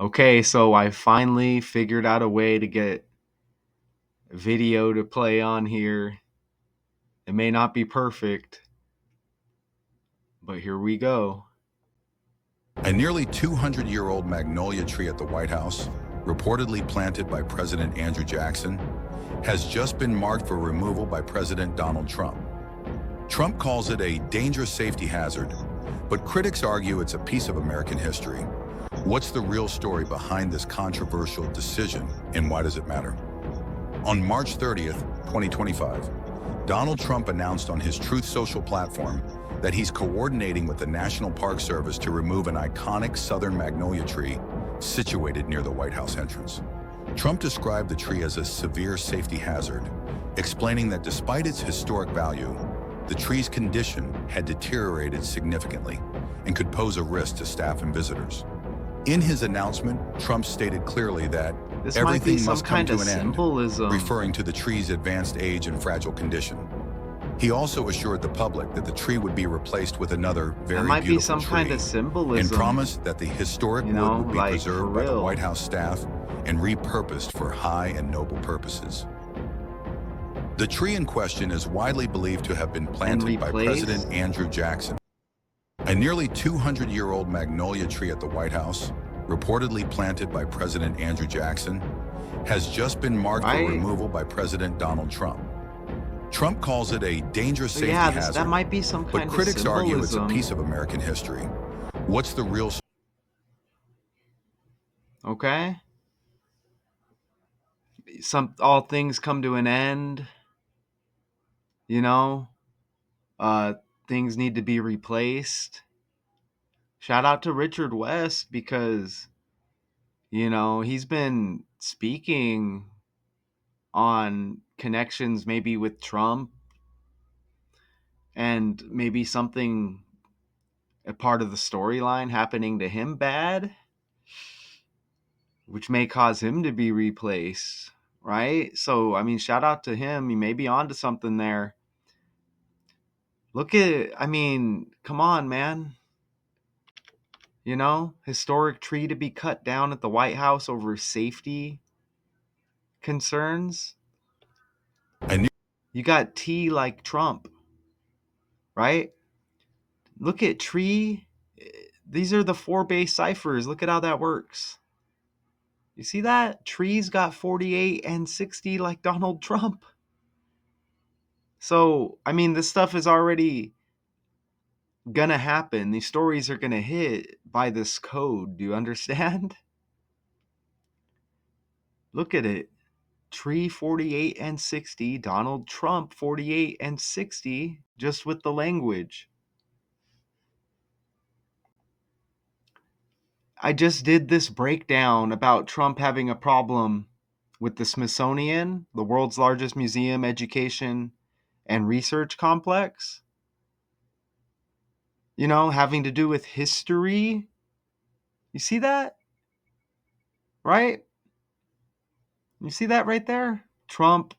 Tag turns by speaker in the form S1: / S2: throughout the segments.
S1: Okay, so I finally figured out a way to get video to play on here. It may not be perfect, but here we go.
S2: A nearly 200-year-old magnolia tree at the White House, reportedly planted by President Andrew Jackson, has just been marked for removal by President Donald Trump. Trump calls it a dangerous safety hazard, but critics argue it's a piece of American history. What's the real story behind this controversial decision, and why does it matter? On March 30th, 2025, Donald Trump announced on his Truth Social platform that he's coordinating with the National Park Service to remove an iconic southern magnolia tree situated near the White House entrance. Trump described the tree as a severe safety hazard, explaining that despite its historic value, the tree's condition had deteriorated significantly and could pose a risk to staff and visitors. In his announcement, Trump stated clearly that
S1: This might be
S2: everything
S1: some
S2: must come
S1: kind
S2: to
S1: of
S2: an end,
S1: symbolism.
S2: referring to the tree's advanced age and fragile condition. He also assured the public that the tree would be replaced with another
S1: That
S2: very
S1: might be
S2: beautiful
S1: some
S2: tree,
S1: kind of symbolism.
S2: and promised that the historic
S1: You
S2: wood
S1: know,
S2: would be
S1: like,
S2: preserved
S1: for
S2: by the
S1: real.
S2: White House staff and repurposed for high and noble purposes. The tree in question is widely believed to have been planted by
S1: replaced?
S2: President Andrew Jackson. A nearly 200-year-old magnolia tree at the White House, reportedly planted by President Andrew Jackson, has just been marked for
S1: Right?
S2: removal by President Donald Trump. Trump calls it a dangerous
S1: But
S2: safety
S1: yeah,
S2: hazard,
S1: that might be some
S2: but
S1: kind
S2: critics
S1: of
S2: argue
S1: symbolism.
S2: it's a piece of American history. What's the real
S1: Okay? All things come to an end. You know? Things need to be replaced. Shout out to Richard West because, he's been speaking on connections maybe with Trump and maybe something, a part of the storyline happening to him bad, which may cause him to be replaced, right? So, I mean, shout out to him. He may be onto something there. Come on, man. Historic tree to be cut down at the White House over safety concerns. You got T like Trump, right? Look at tree. These are the 4 base ciphers. Look at how that works. You see that? Tree's got 48 and 60 like Donald Trump. So, I mean, this stuff is already gonna happen. These stories are gonna hit by this code. Do you understand? Look at it. Tree 48 and 60, Donald Trump 48 and 60, just with the language. I just did this breakdown about Trump having a problem with the Smithsonian, the world's largest museum, education, and research complex. Having to do with history. You see that? Right? You see that right there? Trump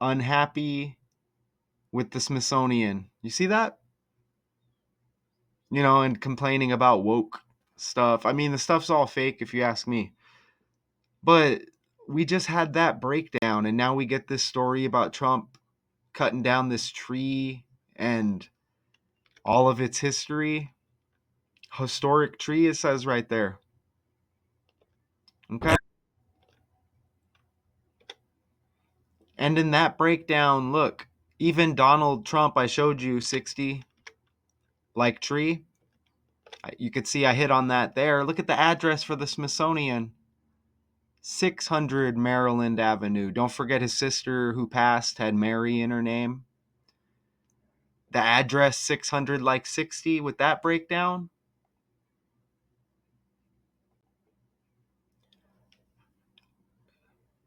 S1: unhappy with the Smithsonian. You see that? And complaining about woke stuff. I mean, the stuff's all fake if you ask me. But we just had that breakdown, and now we get this story about Trump cutting down this tree and all of its history. Historic tree, it says right there. Okay? And in that breakdown, look, even Donald Trump, I showed you 60 like tree. You could see I hit on that there. Look at the address for the Smithsonian. 600 Maryland Avenue. Don't forget his sister who passed had Mary in her name. The address 600 like 60 with that breakdown.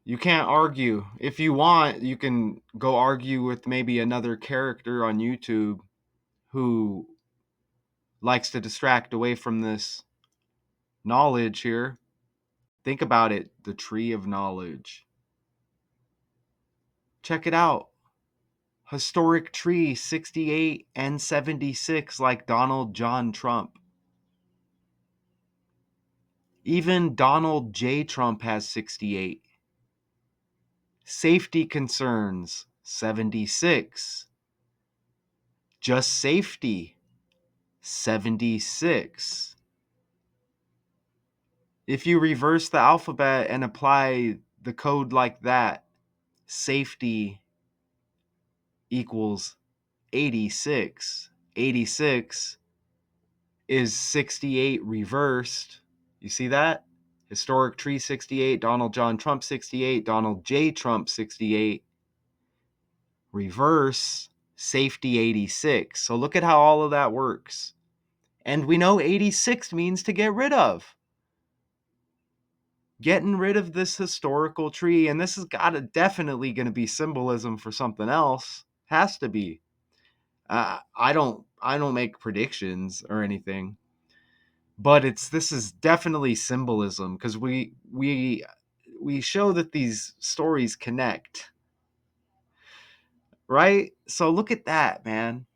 S1: You can't argue. If you want, you can go argue with maybe another character on YouTube who likes to distract away from this knowledge here. Think about it, the tree of knowledge. Check it out. Historic tree 68 and 76 like Donald John Trump. Even Donald J. Trump has 68. Safety concerns, 76. Just safety, 76. If you reverse the alphabet and apply the code like that, safety equals 86. 86 is 68 reversed. You see that? Historic tree 68, Donald John Trump 68, Donald J. Trump 68. Reverse safety 86. So look at how all of that works. And we know 86 means to get rid of. Getting rid of this historical tree, and this has got to definitely going to be symbolism for something else. Has to be. I don't make predictions or anything, but this is definitely symbolism because we show that these stories connect, right? So look at that, man.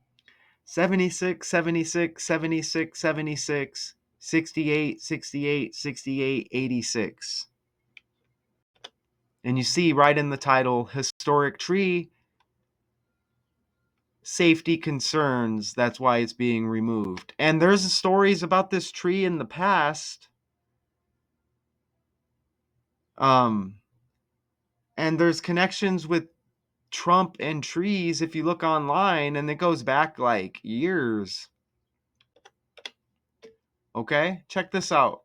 S1: 76, 76, 76, 76, 68, 68, 68, 86. And you see right in the title, historic tree, safety concerns. That's why it's being removed. And there's stories about this tree in the past. Um, and there's connections with Trump and trees if you look online, and it goes back like years. Okay, check this out.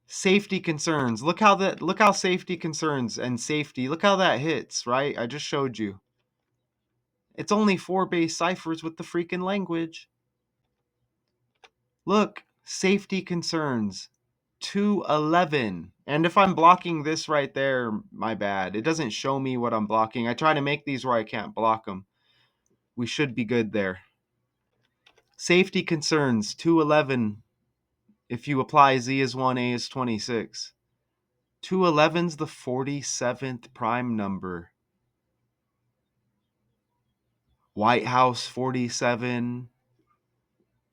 S1: Safety concerns. Look how safety concerns and safety. Look how that hits, right? I just showed you. It's only 4 base ciphers with the freaking language. Look, safety concerns. 211. And if I'm blocking this right there, my bad. It doesn't show me what I'm blocking. I try to make these where I can't block them. We should be good there. Safety concerns, 211. If you apply Z is 1, A is 26. 211's the 47th prime number. White House 47,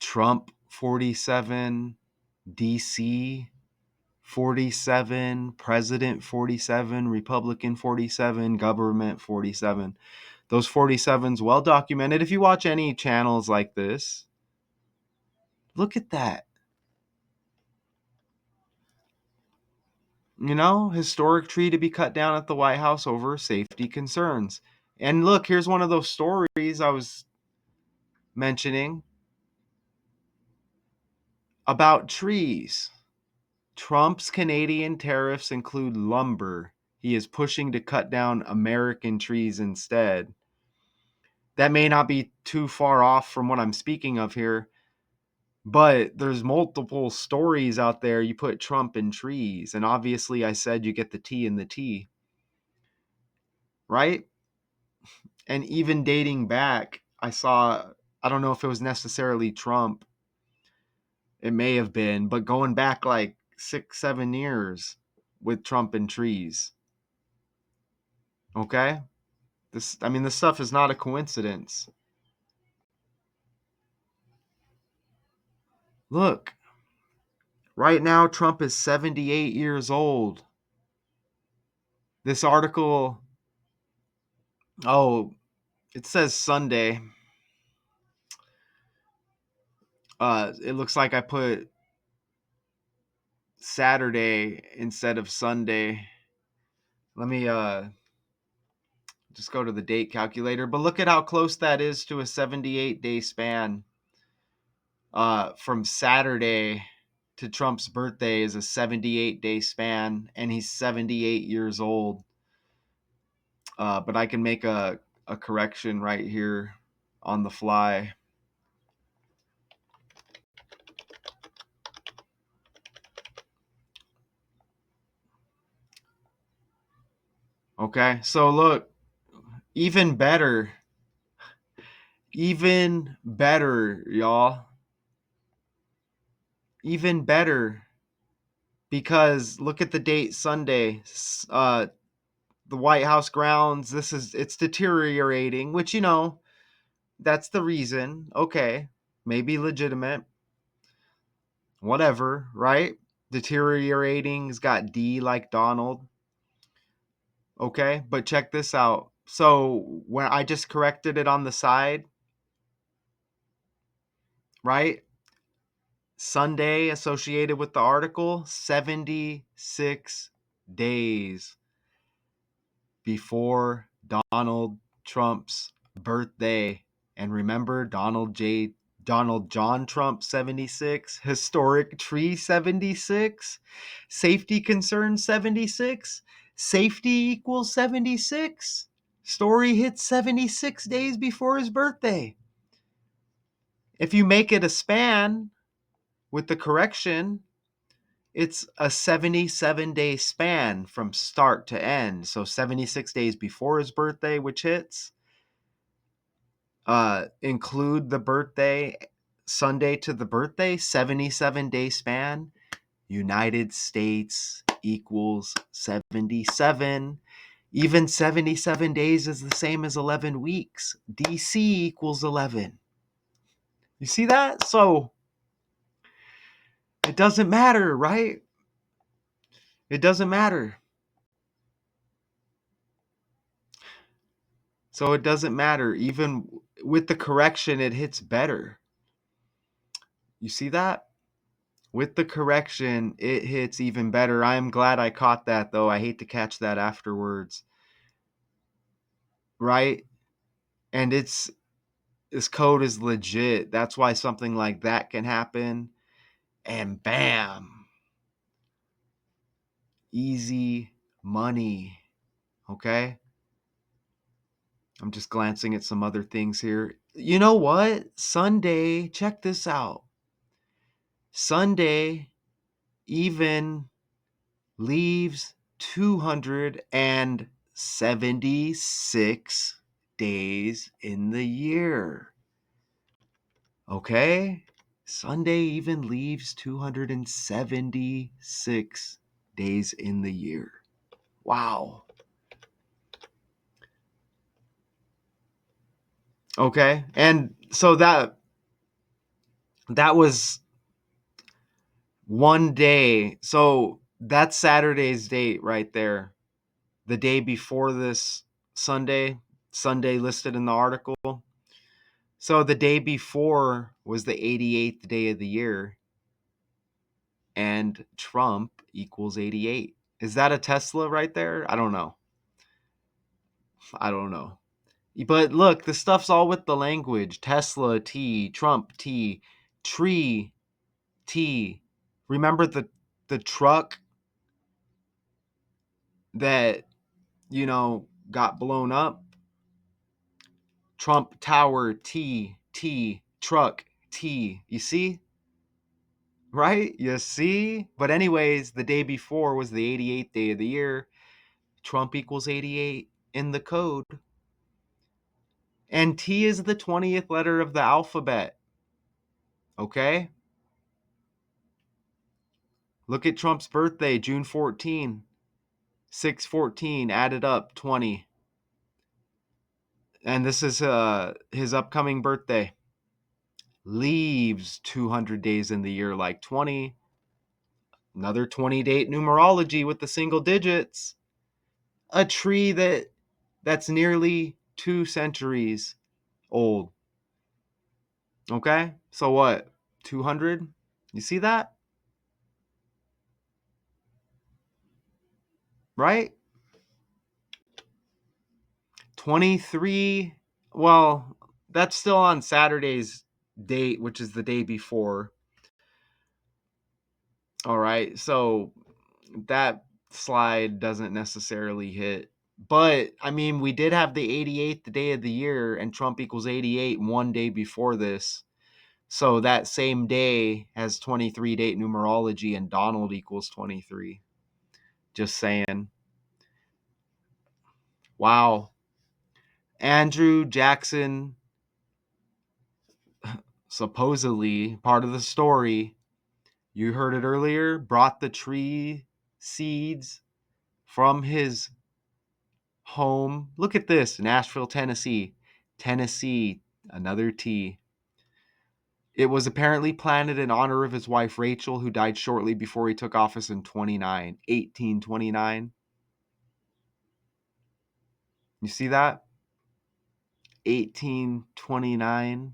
S1: Trump 47, DC 47, President 47, Republican 47, government 47. Those 47's well documented. If you watch any channels like this, look at that. Historic tree to be cut down at the White House over safety concerns. And look, here's one of those stories I was mentioning about trees. Trump's Canadian tariffs include lumber. He is pushing to cut down American trees instead. That may not be too far off from what I'm speaking of here, but there's multiple stories out there. You put Trump in trees, and obviously I said you get the T in the T, right? And even dating back, I don't know if it was necessarily Trump. It may have been, but going back like 6, 7 years with Trump and trees. Okay? This stuff is not a coincidence. Look, right now Trump is 78 years old. This article, oh, it says Sunday. It looks like I put Saturday instead of Sunday. Let me just go to the date calculator. But look at how close that is to a 78-day span. From Saturday to Trump's birthday is a 78-day span, and he's 78 years old. But I can make a correction right here on the fly. Okay, so look, even better, y'all. Even better, because look at the date Sunday. The White House grounds. It's deteriorating, which that's the reason. Okay, maybe legitimate. Whatever, right? Deteriorating's got D like Donald. Okay, but check this out. So when I just corrected it on the side, right? Sunday associated with the article, 76 days before Donald Trump's birthday. And remember Donald John Trump 76, historic tree 76, safety concern 76, safety equals 76. Story hits 76 days before his birthday. If you make it a span with the correction, it's a 77-day span from start to end. So 76 days before his birthday, which hits, include the birthday, Sunday to the birthday, 77-day span. United States equals 77. Even 77 days is the same as 11 weeks. DC equals 11. You see that? So it doesn't matter, right? It doesn't matter. So it doesn't matter. Even with the correction, it hits better. You see that? With the correction, it hits even better. I'm glad I caught that, though. I hate to catch that afterwards. Right? And this code is legit. That's why something like that can happen. And bam, easy money. Okay? I'm just glancing at some other things here. You know what? Sunday, check this out. Sunday even leaves 276 days in the year. Okay? Sunday even leaves 276 days in the year. Wow. Okay? And so that was one day. So that's Saturday's date right there. The day before this Sunday listed in the article. So the day before was the 88th day of the year, and Trump equals 88. Is that a Tesla right there? I don't know. But look, the stuff's all with the language. Tesla T, Trump T, tree T. Remember the truck that, got blown up? Trump Tower T, truck T. You see? Right? You see? But anyways, the day before was the 88th day of the year. Trump equals 88 in the code. And T is the 20th letter of the alphabet. Okay? Look at Trump's birthday, June 14. 614 added up 20. And this is his upcoming birthday. Leaves 200 days in the year like 20. Another 20 date numerology with the single digits. A tree that's nearly 2 centuries old. Okay? So what? 200? You see that? Right? 23. Well, that's still on Saturday's date, which is the day before. All right. So that slide doesn't necessarily hit. But I mean, we did have the 88th day of the year, and Trump equals 88 one day before this. So that same day has 23 date numerology, and Donald equals 23. Just saying. Wow. Andrew Jackson, supposedly part of the story, you heard it earlier, brought the tree seeds from his home. Look at this, Nashville, Tennessee. Tennessee, another T. It was apparently planted in honor of his wife Rachel, who died shortly before he took office in 1829. You see that? 1829.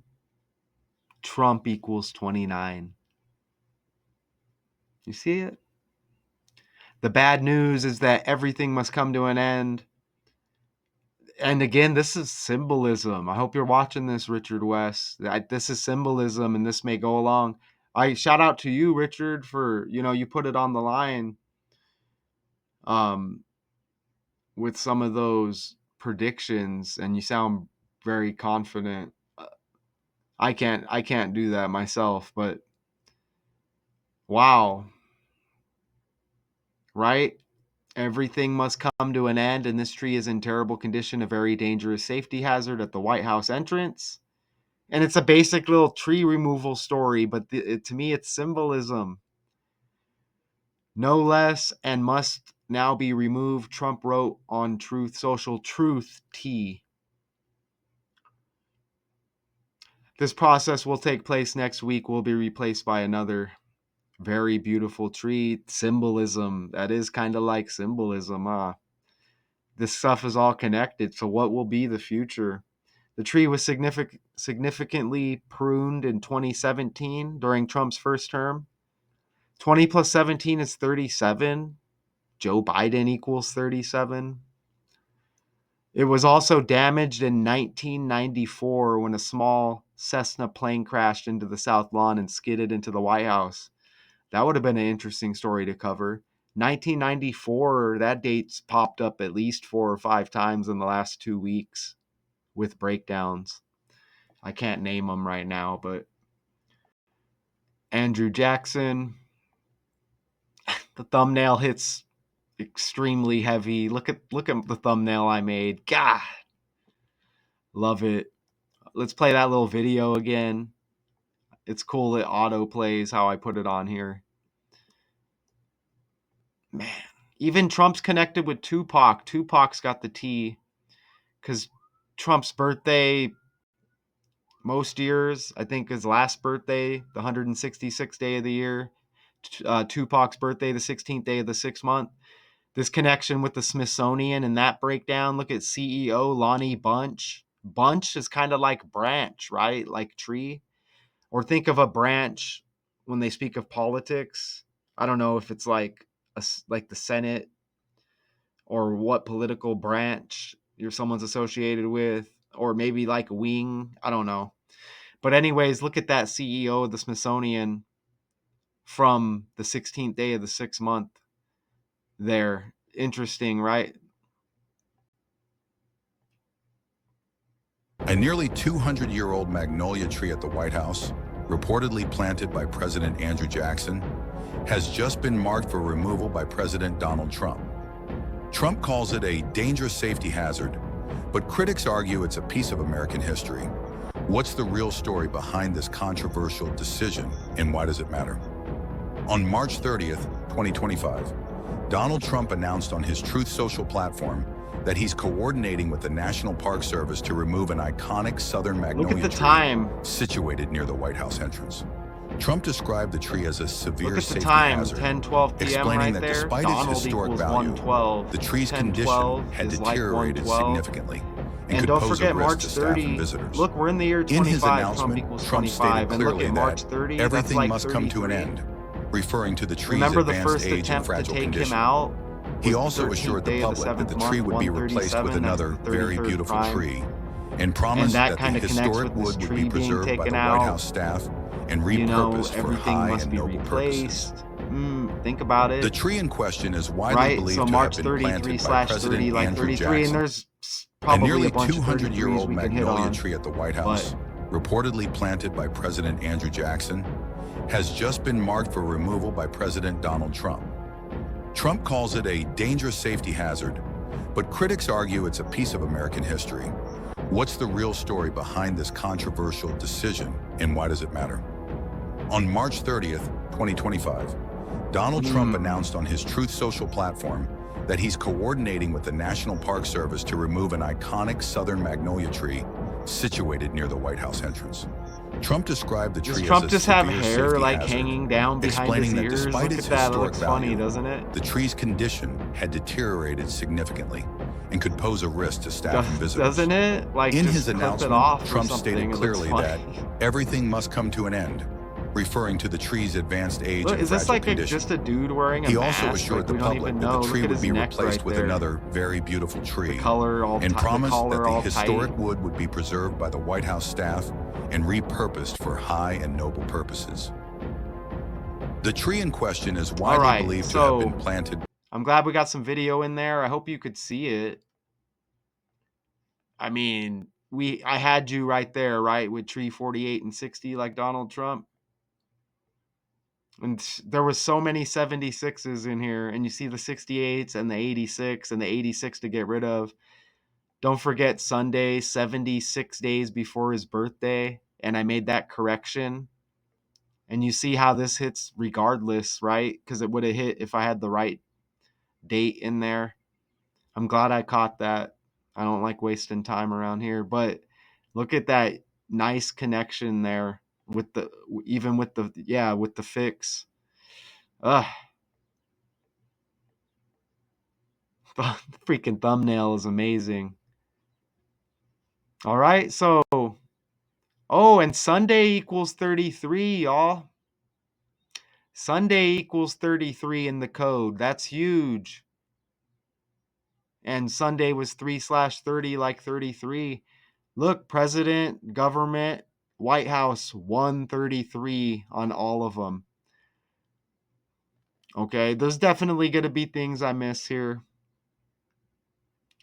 S1: Trump equals 29. You see it? The bad news is that everything must come to an end. And again, this is symbolism. I hope you're watching this, Richard West. This is symbolism, and this may go along. I shout out to you, Richard, for you put it on the line um, with some of those predictions, and you sound very confident. I can't do that myself, but wow, right? Everything must come to an end, and this tree is in terrible condition, a very dangerous safety hazard at the White House entrance. And it's a basic little tree removal story, but to me, it's symbolism. No less, and must now be removed, Trump wrote on Truth Social. Truth T. This process will take place next week, will be replaced by another very beautiful tree. Symbolism. That is kind of like symbolism, huh? This stuff is all connected. So what will be the future? The tree was significantly pruned in 2017 during Trump's first term. 20 plus 17 is 37. Joe Biden equals 37. It was also damaged in 1994 when a small Cessna plane crashed into the South Lawn and skidded into the White House. That would have been an interesting story to cover. 1994, that date's popped up at least 4 or 5 times in the last 2 weeks with breakdowns. I can't name them right now, but Andrew Jackson, the thumbnail hits extremely heavy. Look at the thumbnail I made. God, love it. Let's play that little video again. It's cool it auto plays how I put it on here. Man, even Trump's connected with Tupac. Tupac's got the T because Trump's birthday most years, I think his last birthday, the 166th day of the year. Tupac's birthday, the 16th day of the 6th month. This connection with the Smithsonian and that breakdown. Look at CEO Lonnie Bunch. Bunch is kind of like branch, right? Like tree. Or think of a branch when they speak of politics. I don't know if it's like the Senate or what political branch someone's associated with, or maybe like a wing. I don't know. But anyways, look at that CEO of the Smithsonian from the 16th day of the 6th month there. Interesting, right?
S2: A nearly 200-year-old magnolia tree at the White House, reportedly planted by President Andrew Jackson, has just been marked for removal by President Donald Trump. Trump calls it a dangerous safety hazard, but critics argue it's a piece of American history. What's the real story behind this controversial decision, and why does it matter? On March 30th, 2025, Donald Trump announced on his Truth Social platform that he's coordinating with the National Park Service to remove an iconic southern magnolia tree situated near the White House entrance. Trump described the tree as a severe safety hazard,
S1: 10:12 p.m.
S2: explaining
S1: right
S2: that
S1: there.
S2: despite
S1: Donald
S2: its historic value, the tree's condition had deteriorated significantly and could
S1: don't
S2: pose
S1: forget
S2: a risk
S1: March
S2: to staff
S1: 30.
S2: and visitors.
S1: Look, we're in the year 25.
S2: In his announcement, Trump stated clearly
S1: March
S2: that
S1: 30,
S2: everything
S1: like
S2: must come to an
S1: 33.
S2: end, referring to the tree's
S1: Remember the
S2: advanced
S1: first
S2: age and
S1: attempt to
S2: fragile
S1: take
S2: condition.
S1: him out?
S2: He also assured the public that the tree would be replaced with another very beautiful tree, and promised that the historic wood would be preserved by the White House staff and repurposed for high and noble purposes.
S1: Think about it.
S2: The tree in question is widely believed to have been planted by President Andrew Jackson.
S1: And there's
S2: A
S1: probably
S2: nearly
S1: a bunch
S2: 200-year-old
S1: of
S2: magnolia tree at the White House, reportedly planted by President Andrew Jackson, has just been marked for removal by President Donald Trump. Trump calls it a dangerous safety hazard, but critics argue it's a piece of American history. What's the real story behind this controversial decision, and why does it matter? On March 30th, 2025, Donald Trump announced on his Truth Social platform that he's coordinating with the National Park Service to remove an iconic southern magnolia tree situated near the White House entrance. Trump described the
S1: Does
S2: tree as
S1: Trump
S2: a
S1: just have
S2: severe
S1: hair
S2: safety
S1: like
S2: hazard,
S1: hanging down behind his
S2: explaining that
S1: ears?
S2: despite
S1: Look
S2: its
S1: at that. It
S2: historic
S1: looks
S2: value,
S1: funny, doesn't it?
S2: the tree's condition had deteriorated significantly and could pose a risk to staff and visitors.
S1: Doesn't it? Like,
S2: In his
S1: just clip it
S2: announcement,
S1: off or
S2: Trump stated
S1: something. It looks
S2: clearly
S1: funny.
S2: that everything must come to an end, referring to the tree's advanced age
S1: Look,
S2: and
S1: is this
S2: fragile
S1: like
S2: condition.
S1: just a dude wearing a
S2: He also
S1: mask?
S2: assured
S1: Like,
S2: the
S1: we don't
S2: public
S1: even
S2: that the
S1: know.
S2: tree
S1: Look at
S2: would
S1: his
S2: be
S1: neck
S2: replaced
S1: right
S2: with
S1: there.
S2: another very beautiful tree,
S1: The
S2: and promised
S1: collar
S2: that the
S1: all
S2: historic
S1: tight.
S2: wood would be preserved by the White House staff and repurposed for high and noble purposes. The tree in question is widely
S1: Alright,
S2: believed to have been
S1: so
S2: planted.
S1: I'm glad we got some video in there. I hope you could see it. I mean, I had you right there, right, with tree 48 and 60 like Donald Trump. And there was so many 76s in here, and you see the 68s and the 86 and the 86 to get rid of. Don't forget Sunday, 76 days before his birthday, and I made that correction. And you see how this hits regardless, right? Because it would have hit if I had the right date in there. I'm glad I caught that. I don't like wasting time around here, but look at that nice connection there with the even with the with the fix. Ugh, the freaking thumbnail is amazing. All right, so and Sunday equals 33, y'all. Sunday equals 33 in the code. That's huge. And Sunday was 3/30 like 33. Look, president, government, White House, 133 on all of them. Okay, there's definitely going to be things I miss here.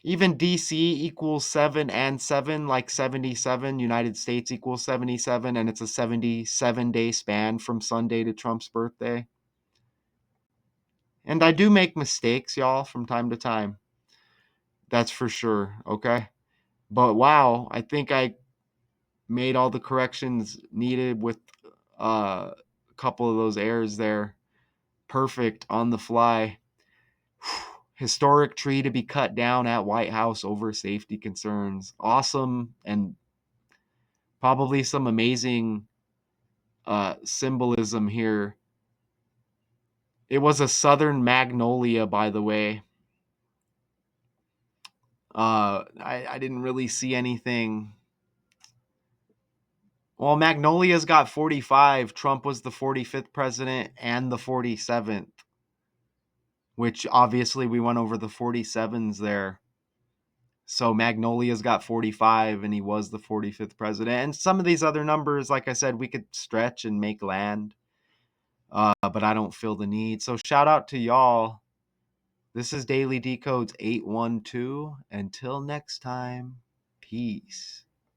S1: Even DC equals 7 and 7, like 77. United States equals 77, and it's a 77-day span from Sunday to Trump's birthday. And I do make mistakes, y'all, from time to time. That's for sure, okay? But wow, I think I made all the corrections needed with a couple of those errors there. Perfect on the fly. Historic tree to be cut down at White House over safety concerns. Awesome, and probably some amazing symbolism here. It was a southern magnolia, by the way. I didn't really see anything. Well, Magnolia's got 45. Trump was the 45th president and the 47th, which obviously we went over the 47s there. So Magnolia's got 45 and he was the 45th president. And some of these other numbers, like I said, we could stretch and make land, but I don't feel the need. So shout out to y'all. This is Daily Decodes 812. Until next time, peace.